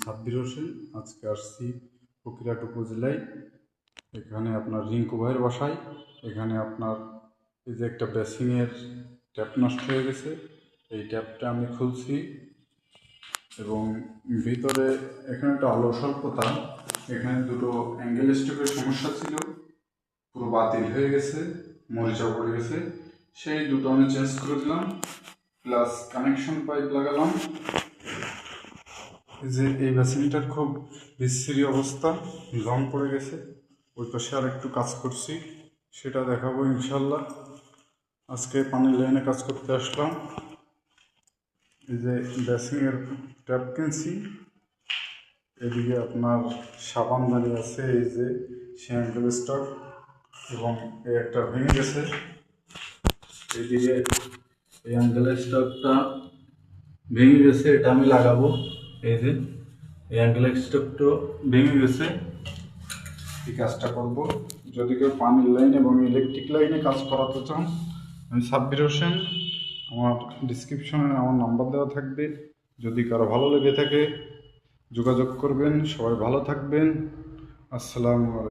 সাব্বির হোসেন। আজকে আসছি ফকিরহাট উপজেলায়। এখানে আপনার রিঙ্কু ভাইয়ের বাসায়। এখানে আপনার এই যে একটা বেসিংয়ের ট্যাপ নষ্ট হয়ে গেছে, এই ট্যাপটা আমি খুলছি এবং ভিতরে এখানে একটা আলো স্বল্পতা, এখানে দুটো অ্যাঙ্গেল স্ট্রোকের সমস্যা ছিল, পুরো বাতিল হয়ে গেছে, মরিচা পড়ে গেছে। সেই দুটো আমি চেঞ্জ করে দিলাম, প্লাস কানেকশন পাইপ লাগালাম। যে এই বেসিনটার খুব বিশ্রী অবস্থা, জং পড়ে গেছে। ওই পাশে আর একটু কাজ করছি, সেটা দেখাবো ইনশাল্লাহ। আজকে পানির লাইনে কাজ করতে আসলাম। এই যে বেসিনের ট্যাপ কিনছি, এদিকে আপনার সাবানদানি আছে, এই যে শ্যাম্পেল স্টক, এবং এই একটা ভেঙে গেছে। এইদিকে এই অ্যাঙ্গেলের স্টকটা ভেঙে গেছে, এটা আমি লাগাবো। এই যে এই অ্যাঙ্গেল স্টকটা ভেঙে গেছে, এই কাজটা করবো। যদি কেউ পানির লাইন এবং ইলেকট্রিক লাইনে কাজ করাতে চান, আমি সাব্বির হোসেন, আমার ডিসক্রিপশনে আমার নাম্বার দেওয়া থাকবে। যদি কারো ভালো লেগে থাকে যোগাযোগ করবেন। সবাই ভালো থাকবেন। আসসালামু আলাইকুম।